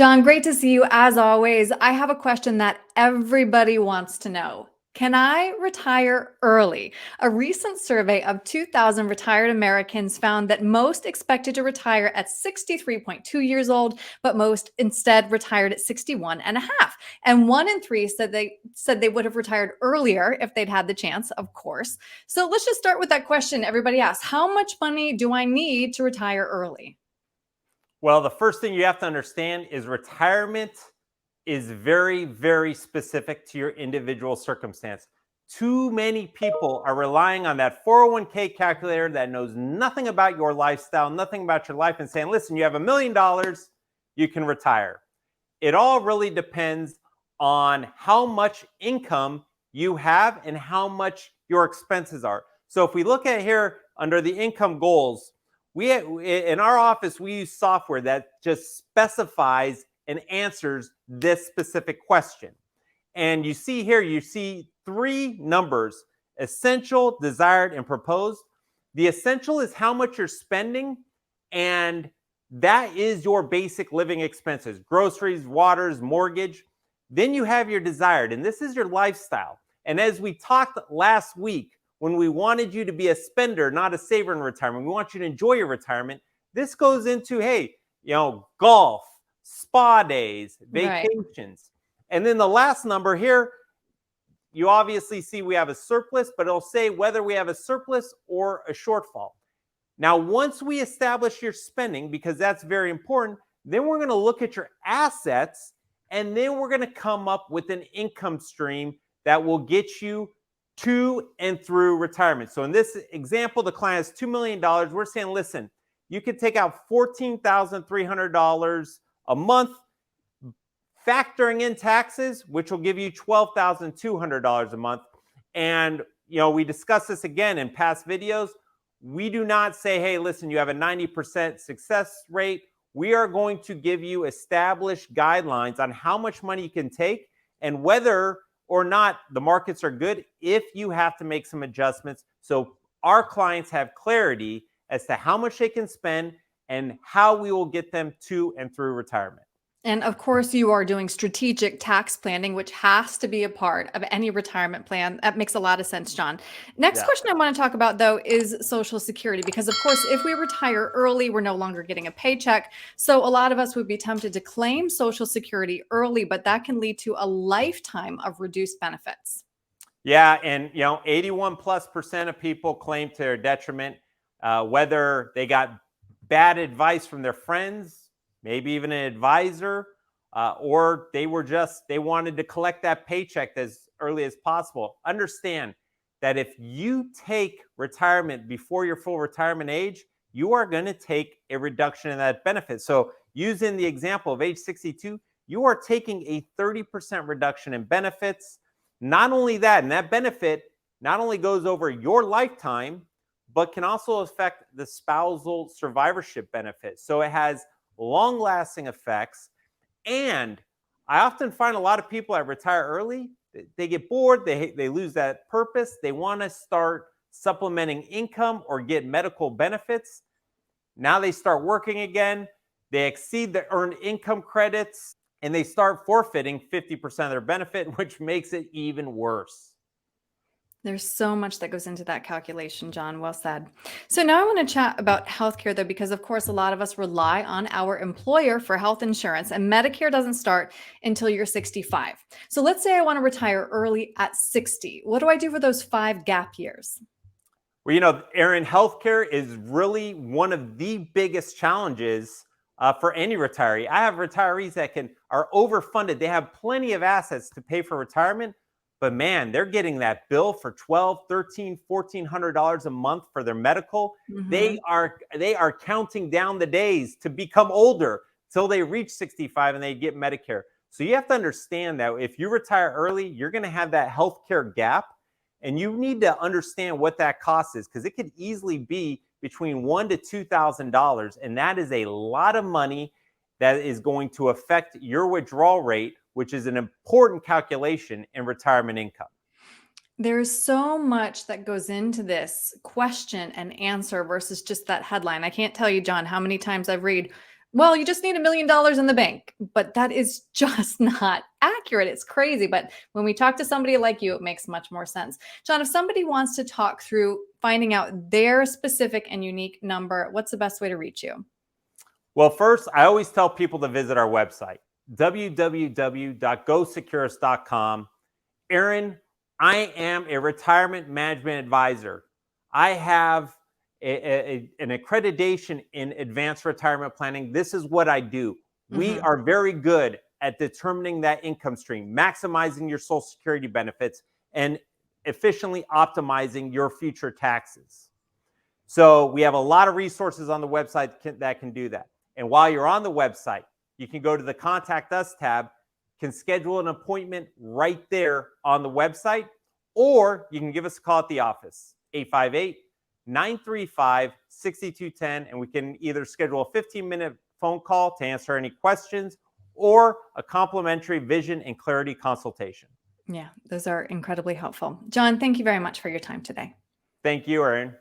John, great to see you as always. I have a question that everybody wants to know. Can I retire early? A recent survey of 2,000 retired Americans found that most expected to retire at 63.2 years old, but most instead retired at 61 and a half. And 1 in 3 said they would have retired earlier if they'd had the chance, of course. So let's just start with that question everybody asks. How much money do I need to retire early? Well, the first thing you have to understand is retirement is very, very specific to your individual circumstance. Too many people are relying on that 401k calculator that knows nothing about your lifestyle, nothing about your life, and saying, listen, you have $1,000,000, you can retire. It all really depends on how much income you have and how much your expenses are. So if we look at here under the income goals, in our office, we use software that just specifies and answers this specific question. And you see here, you see 3 numbers: essential, desired, and proposed. The essential is how much you're spending, and that is your basic living expenses: groceries, waters, mortgage. Then you have your desired, and this is your lifestyle. And as we talked last week, when we wanted you to be a spender, not a saver in retirement, we want you to enjoy your retirement. This goes into, hey, golf, spa days, Right. vacations. And then the last number here, you obviously see we have a surplus, but it'll say whether we have a surplus or a shortfall. Now, once we establish your spending, because that's very important, then we're going to look at your assets, and then we're going to come up with an income stream that will get you to and through retirement. So in this example, the client has $2 million. We're saying, listen, you could take out $14,300 a month, factoring in taxes, which will give you $12,200 a month. And, we discussed this again in past videos. We do not say, hey, listen, you have a 90% success rate. We are going to give you established guidelines on how much money you can take and whether or not the markets are good, if you have to make some adjustments. So our clients have clarity as to how much they can spend and how we will get them to and through retirement. And of course, you are doing strategic tax planning, which has to be a part of any retirement plan. That makes a lot of sense, John. Next Yeah. question I want to talk about, though, is Social Security. Because, of course, if we retire early, we're no longer getting a paycheck. So a lot of us would be tempted to claim Social Security early, but that can lead to a lifetime of reduced benefits. Yeah, and 81+% of people claim to their detriment, whether they got bad advice from their friends, maybe even an advisor, or they wanted to collect that paycheck as early as possible. Understand that if you take retirement before your full retirement age, you are going to take a reduction in that benefit. So using the example of age 62, you are taking a 30% reduction in benefits. Not only that, and that benefit not only goes over your lifetime, but can also affect the spousal survivorship benefit. So it has long-lasting effects. And I often find a lot of people that retire early, they get bored, they lose that purpose, they want to start supplementing income or get medical benefits. Now they start working again, they exceed the earned income credits, and they start forfeiting 50% of their benefit, which makes it even worse. There's so much that goes into that calculation, John. Well said. So now I want to chat about healthcare, though, because of course, a lot of us rely on our employer for health insurance, and Medicare doesn't start until you're 65. So let's say I want to retire early at 60. What do I do for those 5 gap years? Well, Erin, healthcare is really one of the biggest challenges for any retiree. I have retirees that are overfunded. They have plenty of assets to pay for retirement, but man, they're getting that bill for $1,200, $1,300, $1,400 a month for their medical. They Mhm. are counting down the days to become older till they reach 65 and they get Medicare. So you have to understand that if you retire early, you're going to have that healthcare gap, and you need to understand what that cost is, because it could easily be between $1,000 to $2,000, and that is a lot of money that is going to affect your withdrawal rate, which is an important calculation in retirement income. There's so much that goes into this question and answer versus just that headline. I can't tell you, John, how many times I've read Well, you just need $1 million in the bank, but that is just not accurate. It's crazy. But when we talk to somebody like you, it makes much more sense. John, if somebody wants to talk through finding out their specific and unique number, what's the best way to reach you? Well, first, I always tell people to visit our website, www.gosecurus.com. Aaron, I am a retirement management advisor. I have an accreditation in advanced retirement planning. This is what I do. We Mhm. are very good at determining that income stream, maximizing your Social Security benefits, and efficiently optimizing your future taxes. So we have a lot of resources on the website that can do that. And while you're on the website, you can go to the Contact Us tab, can schedule an appointment right there on the website, or you can give us a call at the office, 858-935-6210, and we can either schedule a 15-minute phone call to answer any questions or a complimentary vision and clarity consultation. Yeah, those are incredibly helpful. John, thank you very much for your time today. Thank you, Erin.